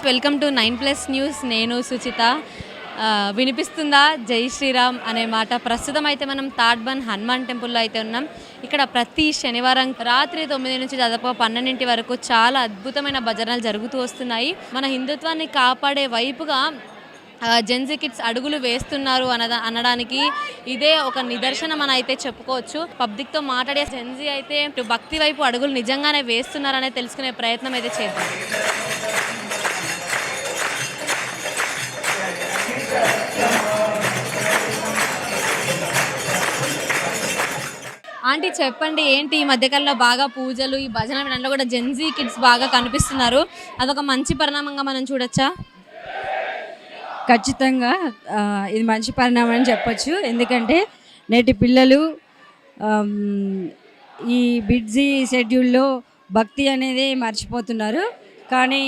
Welcome to 9+ news. నేను సుచిత. వినిపిస్తుందా జై శ్రీరామ్ అనే మాట? ప్రస్తుతం అయితే మనం తాడ్బన్ హనుమాన్ టెంపుల్లో అయితే ఉన్నాం. ఇక్కడ ప్రతి శనివారం రాత్రి 9 నుంచి దాదాపు 12 వరకు చాలా అద్భుతమైన భజనలు జరుగుతూ వస్తున్నాయి. మన హిందుత్వాన్ని కాపాడే వైపుగా జెన్జీ కిడ్స్ అడుగులు వేస్తున్నారు అనడానికి ఇదే ఒక నిదర్శనం అని అయితే చెప్పుకోవచ్చు. పబ్లిక్తో మాట్లాడే జెన్జీ అయితే భక్తి వైపు అడుగులు నిజంగానే వేస్తున్నారనే తెలుసుకునే ప్రయత్నం అయితే చేద్దాం. ఆంటీ చెప్పండి, ఏంటి ఈ మధ్యకాలంలో బాగా పూజలు, ఈ భజన దాంట్లో కూడా జెన్జీ కిడ్స్ బాగా కనిపిస్తున్నారు. అదొక మంచి పరిణామంగా మనం చూడొచ్చా? ఖచ్చితంగా ఇది మంచి పరిణామం అని చెప్పచ్చు. ఎందుకంటే నేటి పిల్లలు ఈ బిజీ షెడ్యూల్లో భక్తి అనేది మర్చిపోతున్నారు. కానీ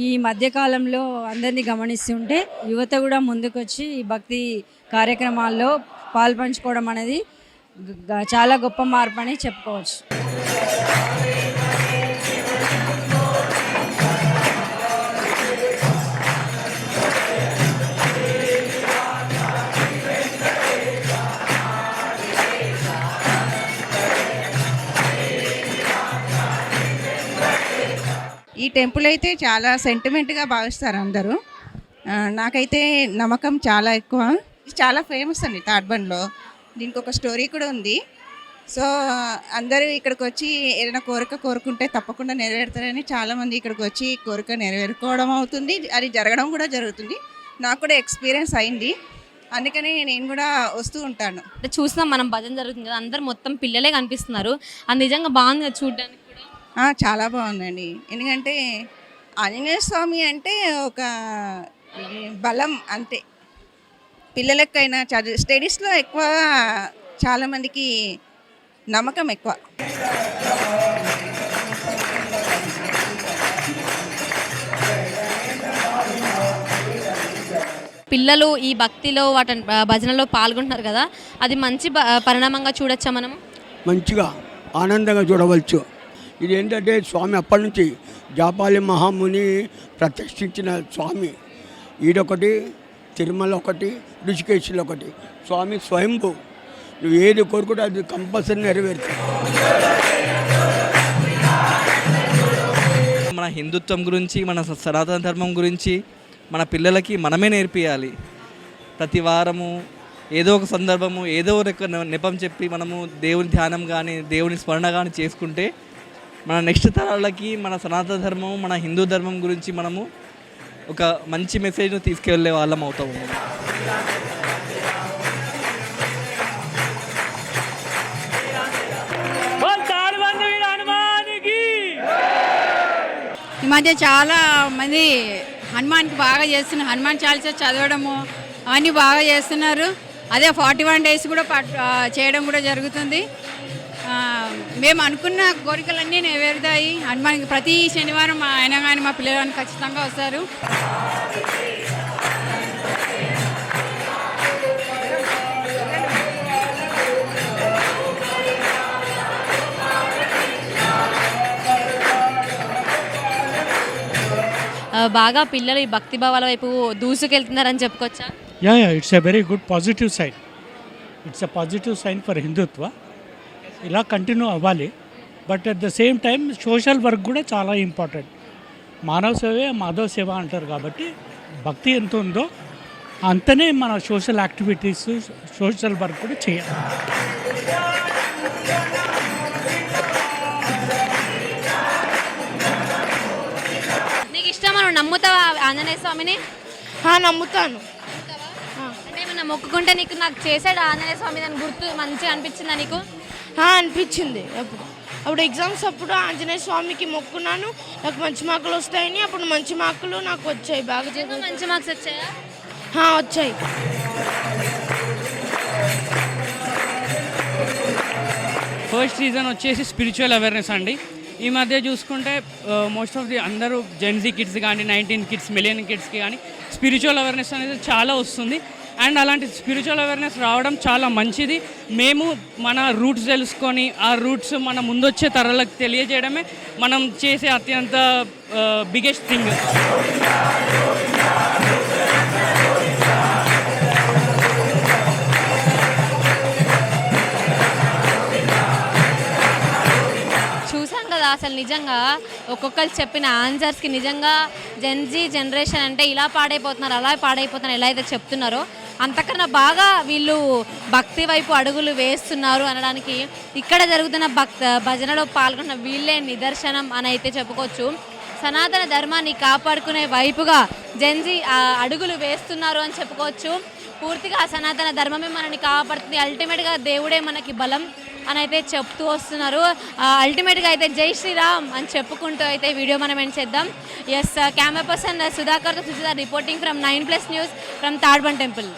ఈ మధ్యకాలంలో అందరినీ గమనిస్తుంటే యువత కూడా ముందుకొచ్చి ఈ భక్తి కార్యక్రమాల్లో పాల్పంచుకోవడం అనేది చాలా గొప్ప మార్పు అని చెప్పుకోవచ్చు. ఈ టెంపుల్ అయితే చాలా సెంటిమెంట్గా భావిస్తారు అందరూ. నాకైతే నమ్మకం చాలా ఎక్కువ. చాలా ఫేమస్ అండి తాడ్బన్లో. దీనికి ఒక స్టోరీ కూడా ఉంది. సో అందరూ ఇక్కడికి వచ్చి ఏదైనా కోరుకుంటే తప్పకుండా నెరవేరుతారని చాలామంది ఇక్కడికి వచ్చి కోరిక నెరవేరుకోవడం అవుతుంది. అది జరగడం కూడా జరుగుతుంది. నాకు కూడా ఎక్స్పీరియన్స్ అయింది. అందుకని నేను కూడా వస్తూ ఉంటాను. అంటే చూసినాం మనం, భజన జరుగుతుంది కదా, అందరు మొత్తం పిల్లలే కనిపిస్తున్నారు. అది నిజంగా బాగుంది చూడడానికి కూడా. చాలా బాగుందండి. ఎందుకంటే ఆంజనేయ స్వామి అంటే ఒక బలం అంతే. పిల్లలకైనా స్టడీస్లో ఎక్కువ చాలామందికి నమ్మకం ఎక్కువ. పిల్లలు ఈ భక్తిలో భజనలో పాల్గొంటున్నారు కదా, అది మంచి పరిణామంగా చూడొచ్చా మనం? మంచిగా ఆనందంగా చూడవచ్చు. ఇది ఏంటంటే స్వామి అప్పటి నుంచి జాపాలి మహాముని ప్రతిష్ఠించిన స్వామి. ఈడొకటి, తిరుమల ఒకటి, ఋషికేశ్లో ఒకటి. స్వామి స్వయంభూ. నువ్వు ఏది కోరుకుంటే అది కంపల్సరీ నెరవేరుతుంది. మన హిందుత్వం గురించి, మన సనాతన ధర్మం గురించి మన పిల్లలకి మనమే నేర్పియాలి. ప్రతి వారము ఏదో ఒక సందర్భము, ఏదో ఒక నెపం చెప్పి మనము దేవుని ధ్యానం కానీ దేవుని స్మరణ కానీ చేసుకుంటే మన నెక్స్ట్ తరాలకి మన సనాతన ధర్మం, మన హిందూ ధర్మం గురించి మనము ఒక మంచి మెసేజ్ను తీసుకెళ్లే వాళ్ళం అవుతాము. ఈ మధ్య చాలా మంది హనుమాన్కి బాగా చేస్తున్నారు. హనుమాన్ చాలీసా చదవడము అవన్నీ బాగా చేస్తున్నారు. అదే 41 days కూడా చేయడం కూడా జరుగుతుంది. మేము అనుకున్న కోరికలన్నీ నెరవేరుతాయి. హనుమాన్కి ప్రతి శనివారం అయినా కానీ మా పిల్లలు ఖచ్చితంగా వస్తారు. బాగా పిల్లలు ఈ భక్తి భావాల వైపు దూసుకెళ్తున్నారని చెప్పుకోవచ్చా? Yeah it's a very good positive sign. It's a positive sign for Hindutva. ఇలా కంటిన్యూ అవ్వాలి. But at the same time social work కూడా చాలా ఇంపార్టెంట్. మానవ సేవే మాధవ సేవ అంటారు. కాబట్టి భక్తి ఎంత ఉందో అంతనే మన సోషల్ యాక్టివిటీస్, సోషల్ వర్క్ కూడా చేయాలి. నీకు ఇష్టమా? నువ్వు నమ్ముతావా ఆంజనేయ స్వామిని? నమ్ముతాను. అంటే ఏమన్నా మొక్కుకుంటే నీకు నాకు చేసాడు ఆంజనేయ స్వామి దాని గుర్తు మంచిగా అనిపించిందా నీకు? అనిపించింది. అప్పుడు ఎగ్జామ్స్ అప్పుడు ఆంజనేయ స్వామికి మొక్కున్నాను, నాకు మంచి మార్కులు వస్తాయని. అప్పుడు మంచి మార్కులు నాకు వచ్చాయి. బాగా మంచి మార్క్స్ వచ్చాయా? వచ్చాయి. ఫస్ట్ రీజన్ వచ్చేసి స్పిరిచువల్ అవేర్నెస్ అండి. ఈ మధ్య చూసుకుంటే మోస్ట్ ఆఫ్ ది అందరూ జెన్జీ కిడ్స్ కానీ 19 కిడ్స్, మిలియన్ కిడ్స్కి కానీ స్పిరిచువల్ అవేర్నెస్ అనేది చాలా వస్తుంది. అండ్ అలాంటి స్పిరిచువల్ అవేర్నెస్ రావడం చాలా మంచిది. మేము మన రూట్స్ తెలుసుకొని ఆ రూట్స్ మన ముందొచ్చే తరాలకు తెలియజేయడమే మనం చేసే అత్యంత బిగ్గెస్ట్ థింగ్. చూసాం కదా అసలు నిజంగా ఒక్కొక్కరు చెప్పిన ఆన్సర్స్కి నిజంగా జెన్జీ జనరేషన్ అంటే ఇలా పాడైపోతున్నారు అలా పాడైపోతున్నారు ఎలా అయితే చెప్తున్నారో అంతకన్నా బాగా వీళ్ళు భక్తి వైపు అడుగులు వేస్తున్నారు అనడానికి ఇక్కడ జరుగుతున్న భజనలో పాల్గొన్న వీళ్ళే నిదర్శనం అని అయితే చెప్పుకోవచ్చు. సనాతన ధర్మాన్ని కాపాడుకునే వైపుగా జెన్జీ అడుగులు వేస్తున్నారు అని చెప్పుకోవచ్చు. పూర్తిగా సనాతన ధర్మమే మనని కాపాడుతుంది, అల్టిమేట్గా దేవుడే మనకి బలం అని అయితే చెప్తూ వస్తున్నారు. అల్టిమేట్గా అయితే జై శ్రీరామ్ అని చెప్పుకుంటూ అయితే వీడియో మనం ఎండ్ చేద్దాం. ఎస్, కెమెరా పర్సన్ సుధాకర్తో Suchitha reporting from 9+ news from Tadbund temple.